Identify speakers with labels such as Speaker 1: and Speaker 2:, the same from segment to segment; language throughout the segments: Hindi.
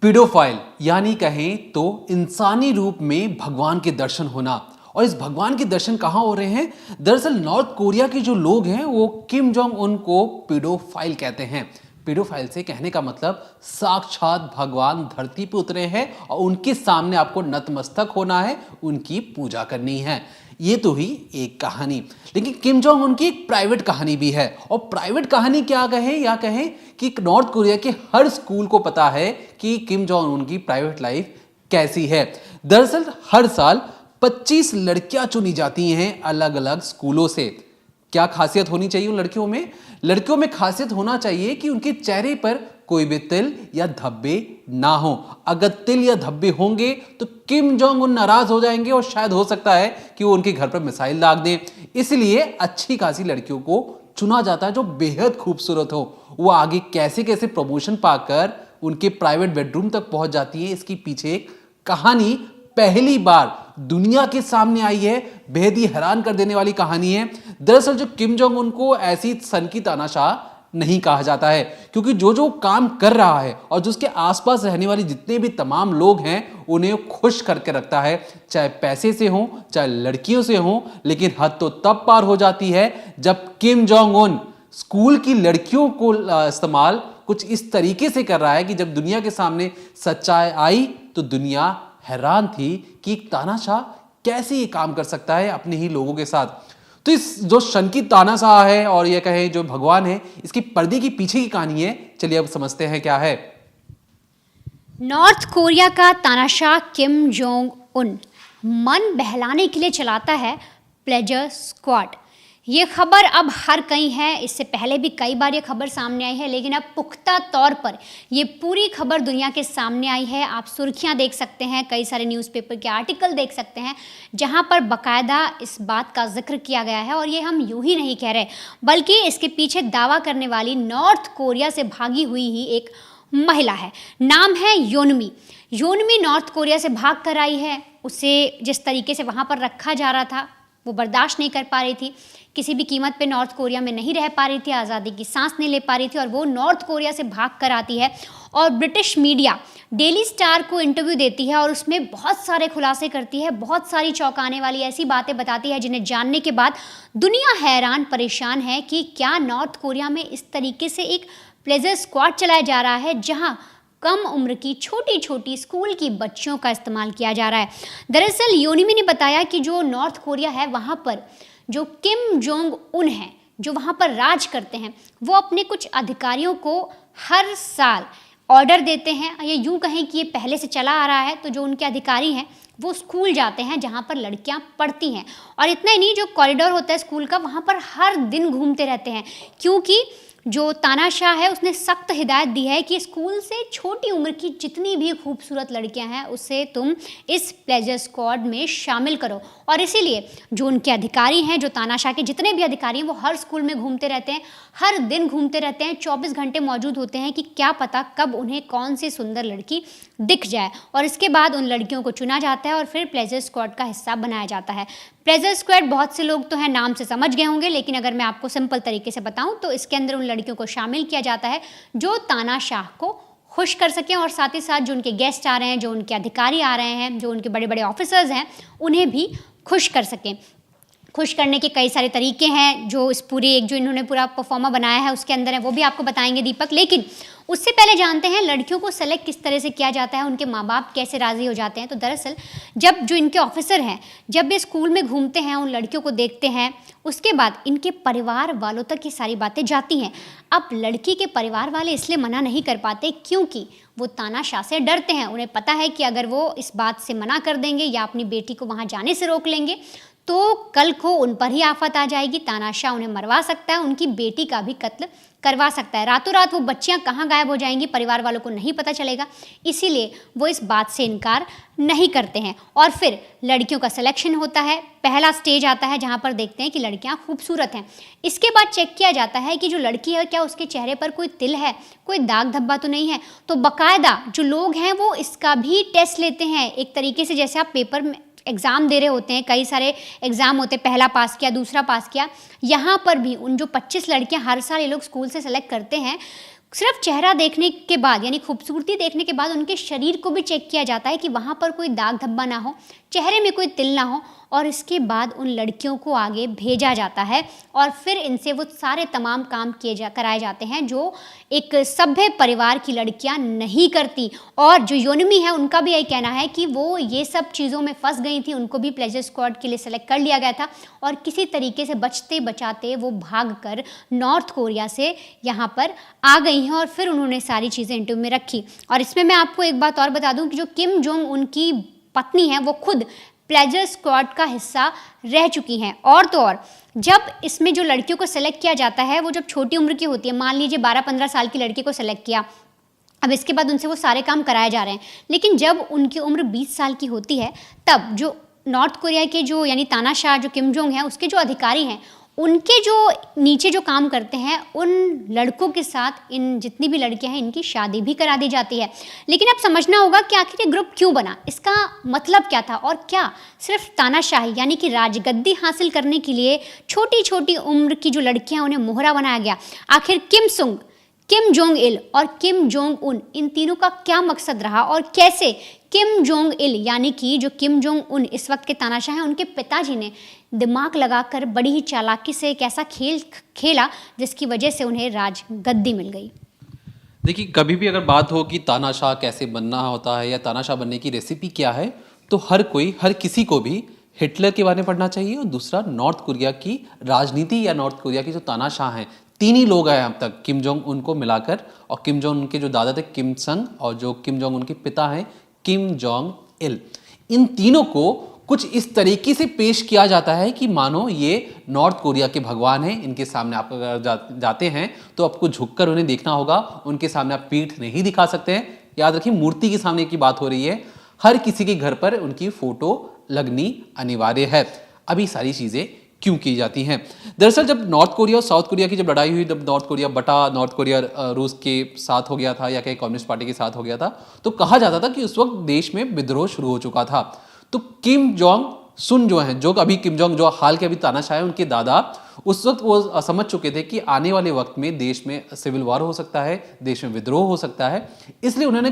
Speaker 1: पीडोफाइल यानी कहें तो इंसानी रूप में भगवान के दर्शन होना। और इस भगवान के दर्शन कहां हो रहे हैं? दरअसल नॉर्थ कोरिया के जो लोग हैं वो किम जोंग उन को पीडोफाइल कहते हैं। पीडोफाइल से कहने का मतलब साक्षात भगवान धरती पे उतरे हैं और उनके सामने आपको नतमस्तक होना है, उनकी पूजा करनी है। ये तो ही एक कहानी, लेकिन किम जोंग उनकी एक प्राइवेट कहानी भी है। और प्राइवेट कहानी क्या कहें या कहें कि नॉर्थ कोरिया के हर स्कूल को पता है कि किम जोंग उनकी प्राइवेट लाइफ कैसी है। दरअसल हर साल 25 लड़कियां चुनी जाती हैं अलग अलग स्कूलों से। क्या खासियत होनी चाहिए उन लड़कियों में? लड़कियों में खासियत होना चाहिए कि उनके चेहरे पर कोई भी तिल या धब्बे ना हो। अगर तिल या धब्बे होंगे तो किम जोंग उन नाराज हो जाएंगे और शायद हो सकता है कि वो उनके घर पर मिसाइल दाग दें। इसलिए अच्छी खासी लड़कियों को चुना जाता है जो बेहद खूबसूरत हो। वो आगे कैसे कैसे प्रमोशन पाकर उनके प्राइवेट बेडरूम तक पहुंच जाती है, इसकी पीछे एक कहानी पहली बार दुनिया के सामने आई है। बेहद ही हैरान कर देने वाली कहानी है। दरअसल जो किम जोंग उनको ऐसी सन की तानाशाह नहीं कहा जाता है, क्योंकि जो जो काम कर रहा है और जो उसके आसपास रहने वाले जितने भी तमाम लोग हैं उन्हें खुश करके रखता है, चाहे पैसे से हो चाहे लड़कियों से हो। लेकिन हद तो तब पार हो जाती है जब किम जोंग उन स्कूल की लड़कियों को इस्तेमाल कुछ इस तरीके से कर रहा है कि जब दुनिया के सामने सच्चाई आई तो दुनिया हैरान थी कि एक तानाशाह कैसे ये काम कर सकता है अपने ही लोगों के साथ। तो इस जो शन की तानाशाह है और ये कहें जो भगवान है, इसकी पर्दे के पीछे की कहानी है। चलिए अब समझते हैं क्या है।
Speaker 2: नॉर्थ कोरिया का तानाशाह किम जोंग उन मन बहलाने के लिए चलाता है प्लेजर स्क्वाड। ये खबर अब हर कहीं है। इससे पहले भी कई बार ये खबर सामने आई है, लेकिन अब पुख्ता तौर पर ये पूरी खबर दुनिया के सामने आई है। आप सुर्खियां देख सकते हैं, कई सारे न्यूज़पेपर के आर्टिकल देख सकते हैं जहां पर बाकायदा इस बात का जिक्र किया गया है। और ये हम यूं ही नहीं कह रहे, बल्कि इसके पीछे दावा करने वाली नॉर्थ कोरिया से भागी हुई ही एक महिला है। नाम है योनमी। योनमी नॉर्थ कोरिया से भाग कर आई है। उसे जिस तरीके से वहाँ पर रखा जा रहा था वो बर्दाश्त नहीं कर पा रही थी, किसी भी कीमत पे नॉर्थ कोरिया में नहीं रह पा रही थी, आज़ादी की सांस नहीं ले पा रही थी, और वो नॉर्थ कोरिया से भाग कर आती है और ब्रिटिश मीडिया डेली स्टार को इंटरव्यू देती है और उसमें बहुत सारे खुलासे करती है, बहुत सारी चौंकाने वाली ऐसी बातें बताती है जिन्हें जानने के बाद दुनिया हैरान परेशान है कि क्या नॉर्थ कोरिया में इस तरीके से एक प्लेजर स्क्वाड चलाया जा रहा है जहाँ कम उम्र की छोटी छोटी स्कूल की बच्चियों का इस्तेमाल किया जा रहा है। दरअसल योनिमी ने बताया कि जो नॉर्थ कोरिया है वहाँ पर जो किम जोंग उन हैं, जो वहाँ पर राज करते हैं, वो अपने कुछ अधिकारियों को हर साल ऑर्डर देते हैं। ये यूँ कहें कि ये पहले से चला आ रहा है। तो जो उनके अधिकारी हैं वो स्कूल जाते हैं जहाँ पर लड़कियाँ पढ़ती हैं, और इतना ही नहीं, जो कॉरिडोर होता है स्कूल का वहाँ पर हर दिन घूमते रहते हैं, क्योंकि जो तानाशाह है उसने सख्त हिदायत दी है कि स्कूल से छोटी उम्र की जितनी भी खूबसूरत लड़कियां हैं उसे तुम इस प्लेजर स्क्वाड में शामिल करो। और इसीलिए जो उनके अधिकारी हैं, जो तानाशाह के जितने भी अधिकारी हैं, वो हर स्कूल में घूमते रहते हैं, हर दिन घूमते रहते हैं, 24 घंटे मौजूद होते हैं कि क्या पता कब उन्हें कौन सी सुंदर लड़की दिख जाए। और इसके बाद उन लड़कियों को चुना जाता है और फिर प्लेजर स्क्वाड का हिस्सा बनाया जाता है। प्लेजर स्क्वाड बहुत से लोग तो हैं नाम से समझ गए होंगे, लेकिन अगर मैं आपको सिंपल तरीके से बताऊं तो इसके अंदर उन लड़कियों को शामिल किया जाता है जो तानाशाह को खुश कर सकें, और साथ ही साथ जो उनके गेस्ट आ रहे हैं, जो उनके अधिकारी आ रहे हैं, जो उनके बड़े बड़े ऑफिसर्स हैं, उन्हें भी खुश कर सकें। खुश करने के कई सारे तरीके हैं जो इस पूरे एक जो इन्होंने पूरा परफॉर्मा बनाया है उसके अंदर है, वो भी आपको बताएंगे दीपक। लेकिन उससे पहले जानते हैं लड़कियों को सेलेक्ट किस तरह से किया जाता है, उनके माँ बाप कैसे राज़ी हो जाते हैं। तो दरअसल जब जो इनके ऑफिसर हैं, जब वे स्कूल में घूमते हैं, उन लड़कियों को देखते हैं, उसके बाद इनके परिवार वालों तक ये सारी बातें जाती हैं। अब लड़की के परिवार वाले इसलिए मना नहीं कर पाते क्योंकि वो तानाशाह से डरते हैं। उन्हें पता है कि अगर वो इस बात से मना कर देंगे या अपनी बेटी को वहाँ जाने से रोक लेंगे तो कल को उन पर ही आफत आ जाएगी। तानाशाह उन्हें मरवा सकता है, उनकी बेटी का भी कत्ल करवा सकता है। रातों रात वो बच्चियां कहाँ गायब हो जाएंगी परिवार वालों को नहीं पता चलेगा, इसीलिए वो इस बात से इनकार नहीं करते हैं। और फिर लड़कियों का सिलेक्शन होता है। पहला स्टेज आता है जहाँ पर देखते हैं कि लड़कियाँ खूबसूरत हैं। इसके बाद चेक किया जाता है कि जो लड़की है क्या उसके चेहरे पर कोई तिल है, कोई दाग धब्बा तो नहीं है। तो बाकायदा जो लोग हैं वो इसका भी टेस्ट लेते हैं, एक तरीके से जैसे आप पेपर में एग्ज़ाम दे रहे होते हैं, कई सारे एग्ज़ाम होते हैं, पहला पास किया, दूसरा पास किया। यहाँ पर भी उन जो 25 लड़कियाँ हर साल ये लोग स्कूल से सेलेक्ट करते हैं, सिर्फ चेहरा देखने के बाद यानी खूबसूरती देखने के बाद उनके शरीर को भी चेक किया जाता है कि वहाँ पर कोई दाग धब्बा ना हो, चेहरे में कोई तिल ना हो, और इसके बाद उन लड़कियों को आगे भेजा जाता है और फिर इनसे वो सारे तमाम काम कराए जाते हैं जो एक सभ्य परिवार की लड़कियां नहीं करती। और जो योनमी है उनका भी यही कहना है कि वो ये सब चीज़ों में फंस गई थी, उनको भी प्लेजर स्क्वाड के लिए सेलेक्ट कर लिया गया था और किसी तरीके से बचते बचाते वो भाग कर नॉर्थ कोरिया से यहाँ पर आ गई हैं और फिर उन्होंने सारी चीज़ें इंटरव्यू में रखी। और इसमें मैं आपको एक बात और बता दूं कि जो किम जोंग उनकी पत्नी है वो खुद प्लेजर स्क्वाड का हिस्सा रह चुकी हैं। और तो और जब इसमें जो लड़कियों को सेलेक्ट किया जाता है वो जब छोटी उम्र की होती है, मान लीजिए 12-15 साल की लड़की को सेलेक्ट किया, अब इसके बाद उनसे वो सारे काम कराए जा रहे हैं, लेकिन जब उनकी उम्र 20 साल की होती है तब जो नॉर्थ कोरिया के जो यानी तानाशाह जो किम जोंग हैं उसके जो अधिकारी हैं उनके जो नीचे जो काम करते हैं उन लड़कों के साथ इन जितनी भी लड़कियां हैं इनकी शादी भी करा दी जाती है। लेकिन अब समझना होगा कि आखिर ये ग्रुप क्यों बना, इसका मतलब क्या था और क्या सिर्फ तानाशाही यानी कि राजगद्दी हासिल करने के लिए छोटी छोटी उम्र की जो लड़कियां उन्हें मोहरा बनाया गया। आखिर किम जोंग इल और किम जोंग उन इन तीनों का क्या मकसद रहा और कैसे किम जोंग इल यानी कि जो किम जोंग उन इस वक्त के तानाशाह हैं उनके पिताजी ने दिमाग लगाकर बड़ी ही चालाकी से एक ऐसा खेल खेला जिसकी वजह से उन्हें राजगद्दी मिल गई।
Speaker 1: देखिए, कभी भी अगर बात हो कि तानाशाह कैसे बनना होता है या तानाशाह बनने की रेसिपी क्या है, तो हर किसी को भी हिटलर के बारे में पढ़ना चाहिए और दूसरा नॉर्थ कोरिया की राजनीति या नॉर्थ कोरिया की जो तानाशाह हैं, तीन ही लोग आए अब तक किम जोंग उन को मिलाकर, और किम जोंग उनके जो दादा थे किम संग और जो किम जोंग उनके पिता हैं किम जोंग इल, इन तीनों को कुछ इस तरीके से पेश किया जाता है कि मानो ये नॉर्थ कोरिया के भगवान हैं। इनके सामने आप अगर जाते हैं तो आपको झुककर उन्हें देखना होगा, उनके सामने आप पीठ नहीं दिखा सकते हैं। याद रखिए, मूर्ति के सामने की बात हो रही है, हर किसी के घर पर उनकी फोटो लगनी अनिवार्य है। अभी सारी चीजें क्यों की जाती हैं? दरअसल जब नॉर्थ कोरिया और साउथ कोरिया की जब लड़ाई हुई, जब नॉर्थ कोरिया बटा, नॉर्थ कोरिया रूस के साथ हो गया था या कहीं कम्युनिस्ट पार्टी के साथ हो गया था, तो कहा जाता था कि उस वक्त देश में विद्रोह शुरू हो चुका था। तो किम जोंग सुन जो हैं, जो अभी किम जोंग जो हाल के अभी तानाशाह हैं, उनके दादा उस वक्त वो समझ चुके थे कि आने वाले वक्त में देश में सिविल वॉर हो सकता है, देश में विद्रोह हो सकता है। इसलिए उन्होंने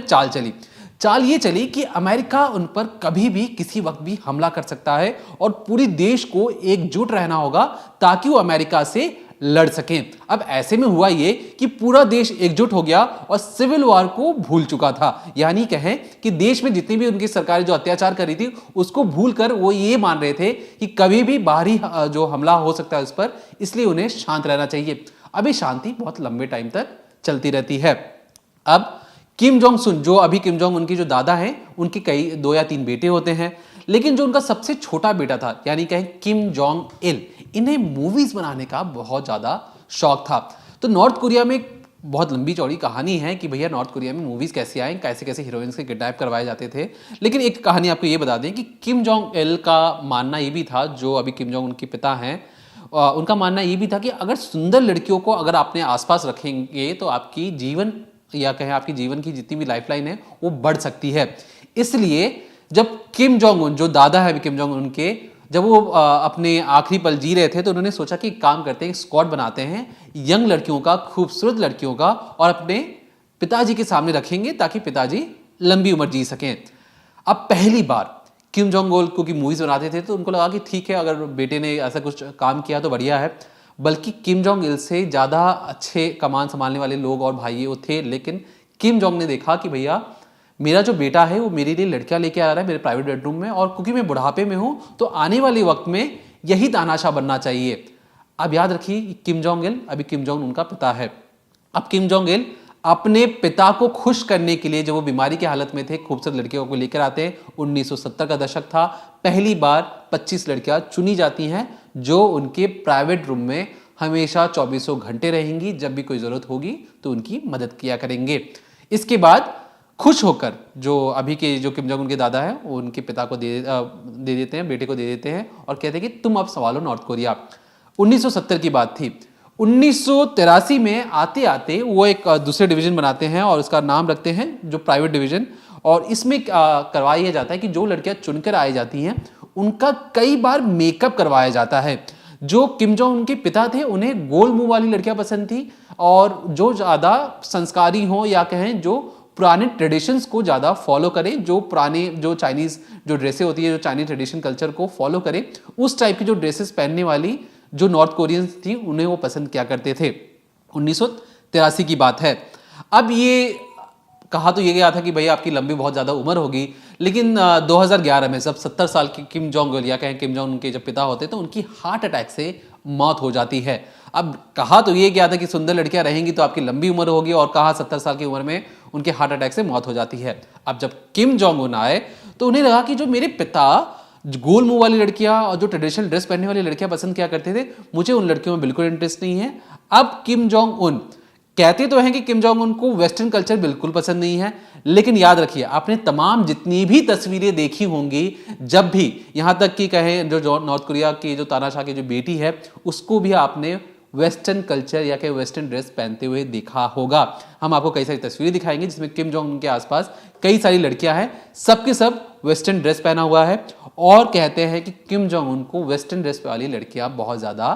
Speaker 1: चाल ये चली कि अमेरिका उन पर कभी भी किसी वक्त भी हमला कर सकता है और पूरी देश को एकजुट रहना होगा ताकि वो अमेरिका से लड़ सकें। अब ऐसे में हुआ ये कि पूरा देश एकजुट हो गया और सिविल वॉर को भूल चुका था। यानी कहें कि देश में जितनी भी उनकी सरकार जो अत्याचार कर रही थी उसको भूलकर वो ये मान रहे थे कि कभी भी बाहरी जो हमला हो सकता है उस पर, इसलिए उन्हें शांत रहना चाहिए। अभी शांति बहुत लंबे टाइम तक चलती रहती है। अब किम जोंग सुन, जो अभी किम जोंग उनके जो दादा हैं, उनके कई 2 या 3 बेटे होते हैं, लेकिन जो उनका सबसे छोटा बेटा था यानी कहें किम जोंग इल, इन्हें मूवीज बनाने का बहुत ज्यादा शौक था। तो नॉर्थ कोरिया में बहुत लंबी चौड़ी कहानी है कि भैया नॉर्थ कोरिया में मूवीज कैसे आए, कैसे कैसे हीरोइंस के किडनैप करवाए जाते थे। लेकिन एक कहानी आपको ये बता दें कि किम जोंग इल का मानना ये भी था, जो अभी किम जोंग उनके पिता हैं, उनका मानना ये भी था कि अगर सुंदर लड़कियों को अगर अपने आसपास रखेंगे तो आपकी जीवन या कहें आपकी जीवन की जितनी भी लाइफलाइन है वो बढ़ सकती है। इसलिए जब किम जोंग उन, जो दादा है किम जोंग उनके, जब वो अपने आखिरी पल जी रहे थे तो उन्होंने सोचा कि काम करते हैं, स्क्वाड बनाते हैं यंग लड़कियों का, खूबसूरत लड़कियों का, और अपने पिताजी के सामने रखेंगे ताकि पिताजी लंबी उम्र जी सकें। अब पहली बार किम जोंग उन को की मूवीज बनाते थे तो उनको लगा कि ठीक है, अगर बेटे ने ऐसा कुछ काम किया तो बढ़िया है। बल्कि किम जोंग इल से ज़्यादा अच्छे कमान संभालने वाले लोग और भाई वो थे, लेकिन किम जोंग ने देखा कि भैया मेरा जो बेटा है वो मेरे लिए लड़कियां लेके आ रहा है मेरे प्राइवेट बेडरूम में, और क्योंकि मैं बुढ़ापे में हूं तो आने वाले वक्त में यही तानाशाह बनना चाहिए। अब याद रखिए, किम जोंग इल अभी किम जोंग उनका पिता है। अब किम जोंग इल अपने पिता को खुश करने के लिए, जब वो बीमारी की हालत में थे, खूबसूरत लड़कियों को लेकर आते हैं। 1970 का दशक था, पहली बार 25 लड़कियां चुनी जाती हैं जो उनके प्राइवेट रूम में हमेशा 24 घंटे रहेंगी, जब भी कोई जरूरत होगी तो उनकी मदद किया करेंगे। इसके बाद खुश होकर जो अभी के जो किम जोंग उनके दादा हैं वो उनके पिता को दे देते हैं, बेटे को दे देते हैं और कहते हैं कि तुम अब संभालो नॉर्थ कोरिया। 1970 की बात थी। 1983 में आते आते वो एक दूसरे डिवीजन बनाते हैं और उसका नाम रखते हैं जो प्राइवेट डिवीजन, और इसमें करवाया जाता है कि जो लड़कियां चुनकर आई जाती हैं उनका कई बार मेकअप करवाया जाता है। जो किम जोंग उनके पिता थे उन्हें गोल मुंह वाली लड़कियां पसंद थी, और जो ज़्यादा संस्कारी हों या कहें जो पुराने ट्रेडिशंस को ज़्यादा फॉलो करें, जो पुराने जो चाइनीज़ जो ड्रेसें होती है, जो चाइनीज ट्रेडिशन कल्चर को फॉलो करें, उस टाइप की जो ड्रेसेस पहनने वाली जो नॉर्थ कोरियंस थी उन्हें वो पसंद किया करते थे। 1983 की बात है। अब ये कहा तो ये गया था कि भाई आपकी लंबी बहुत ज़्यादा उम्र होगी, लेकिन 2011 में जब 70 साल की किम जोंग उल या कहें किम जोंग उनके जब पिता होते तो उनकी हार्ट अटैक से मौत हो जाती है। अब कहा तो ये गया था कि सुंदर लड़कियां रहेंगी तो आपकी लंबी उम्र होगी, और कहा 70 साल की उम्र में उनके हार्ट अटैक से मौत हो जाती है। अब जब किम जोंग उन आए तो उन्हें लगा कि जो मेरे पिता गोल मुंह वाली लड़कियां और जो ट्रेडिशनल ड्रेस पहनने वाली लड़कियां पसंद किया करते थे, मुझे उन लड़कियों में बिल्कुल इंटरेस्ट नहीं है। अब किम जोंग उन कहते तो हैं कि किम जोंग उन को वेस्टर्न कल्चर बिल्कुल पसंद नहीं है, लेकिन याद रखिए आपने तमाम जितनी भी तस्वीरें देखी होंगी, जब भी यहां तक कि कहें जो नॉर्थ कोरिया की जो तानाशाह की जो बेटी है उसको भी आपने वेस्टर्न कल्चर या कि वेस्टर्न ड्रेस पहनते हुए देखा होगा। हम आपको कई सारी तस्वीरें दिखाएंगे जिसमें किम जोंग उन के आसपास कई सारी लड़कियां हैं, सबके सब वेस्टर्न ड्रेस पहना हुआ है, और कहते हैं कि किम जोंग उन को वेस्टर्न ड्रेस वाली लड़कियां बहुत ज्यादा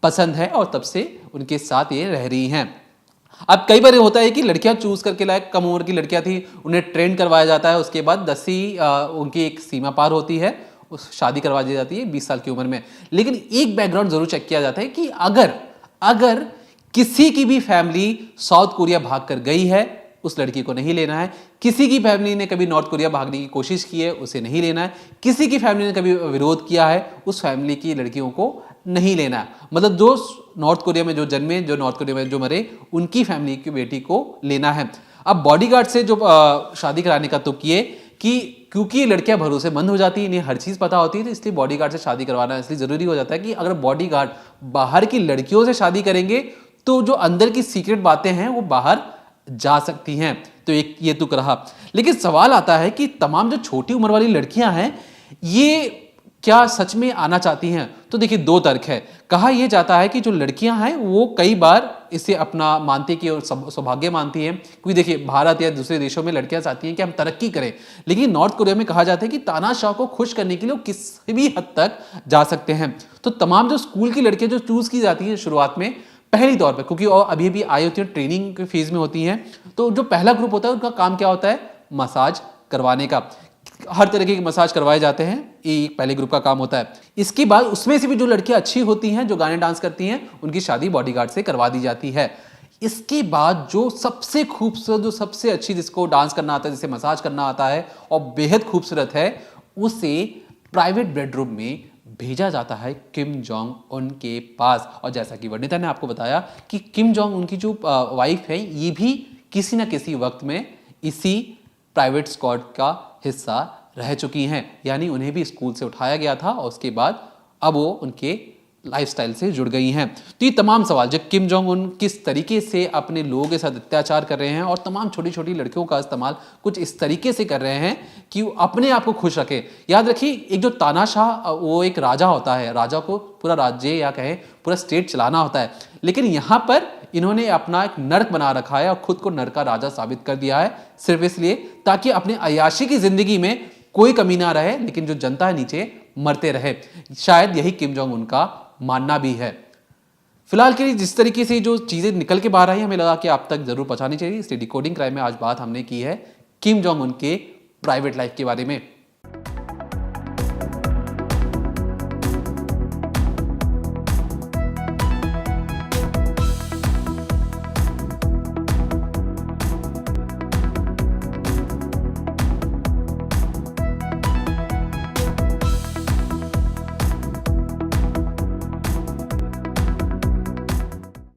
Speaker 1: पसंद है और तब से उनके साथ ये रह रही हैं। अब कई बार होता है कि लड़कियां चूज करके लायक कम उम्र की लड़कियां थी उन्हें ट्रेन करवाया जाता है, उसके बाद 10वीं उनकी एक सीमा पार होती है, उस शादी करवा दी जाती है 20 साल की उम्र में। लेकिन एक बैकग्राउंड जरूर चेक किया जाता है कि अगर किसी की भी फैमिली साउथ कोरिया भाग कर गई है उस लड़की को नहीं लेना है, किसी की फैमिली ने कभी नॉर्थ कोरिया भागने की कोशिश की है उसे नहीं लेना है, किसी की फैमिली ने कभी विरोध किया है उस फैमिली की लड़कियों को नहीं लेना है। मतलब जो नॉर्थ कोरिया में जो जन्मे, जो नॉर्थ कोरिया में जो मरे, उनकी फैमिली की बेटी को लेना है। अब बॉडीगार्ड से जो शादी कराने का तुक किए कि क्योंकि लड़कियां भरोसेमंद हो जाती है, इन्हें हर चीज पता होती है, तो इसलिए बॉडीगार्ड से शादी करवाना इसलिए जरूरी हो जाता है कि अगर बॉडीगार्ड बाहर की लड़कियों से शादी करेंगे तो जो अंदर की सीक्रेट बातें हैं वो बाहर जा सकती हैं। तो एक ये तुक रहा। लेकिन सवाल आता है कि तमाम जो छोटी उम्र वाली लड़कियां हैं ये क्या सच में आना चाहती हैं? तो देखिए दो तर्क है। कहा यह जाता है कि जो लड़कियां हैं वो कई बार इसे अपना मानती कि और सौभाग्य मानती हैं, क्योंकि देखिए भारत या दूसरे देशों में लड़कियां चाहती हैं कि हम तरक्की करें, लेकिन नॉर्थ कोरिया में कहा जाता है कि तानाशाह को खुश करने के लिए वो किसी भी हद तक जा सकते हैं। तो तमाम जो स्कूल की लड़कियां जो चूज की जाती हैं शुरुआत में पहली तौर पर, क्योंकि और अभी अभी आई होती है ट्रेनिंग के फेज में होती हैं, तो जो पहला ग्रुप होता है उनका काम क्या होता है? मसाज करवाने का। हर तरीके के मसाज करवाए जाते हैं, ये पहले ग्रुप का काम होता है। इसके बाद उसमें से भी जो लड़कियां अच्छी होती हैं, जो गाने डांस करती हैं, उनकी शादी बॉडीगार्ड से करवा दी जाती है। इसके बाद जो सबसे खूबसूरत, जो सबसे अच्छी, जिसको डांस करना आता है, जिसे मसाज करना आता है और बेहद खूबसूरत है, उसे प्राइवेट बेडरूम में भेजा जाता है किम जोंग उन के पास। और जैसा कि वर्णिता ने आपको बताया कि किम जोंग उनकी जो वाइफ है ये भी किसी न किसी वक्त में इसी प्राइवेट स्क्वाड का हिस्सा रह चुकी हैं, यानी उन्हें भी स्कूल से उठाया गया था और उसके बाद अब वो उनके लाइफस्टाइल से जुड़ गई हैं। तो ये तमाम सवाल जो किम जोंग उन किस तरीके से अपने लोगों के साथ अत्याचार कर रहे हैं और तमाम छोटी छोटी लड़कियों का इस्तेमाल कुछ इस तरीके से कर रहे हैं कि वो अपने आप को खुश रखे। याद रखिए एक जो तानाशाह वो एक राजा होता है, राजा को पूरा राज्य या कहें पूरा स्टेट चलाना होता है, लेकिन यहाँ पर इन्होंने अपना एक नर्क बना रखा है और खुद को नर्क का राजा साबित कर दिया है, सिर्फ इसलिए ताकि अपने अय्याशी की जिंदगी में कोई कमी ना रहे, लेकिन जो जनता है नीचे मरते रहे। शायद यही किम जोंग उन का मानना भी है। फिलहाल के लिए जिस तरीके से जो चीजें निकल के बाहर आई हमें लगा कि आप तक जरूर पहुंचानी चाहिए। इसलिए डिकोडिंग क्राइम में आज बात हमने की है किम जोंग उन के प्राइवेट लाइफ के बारे में।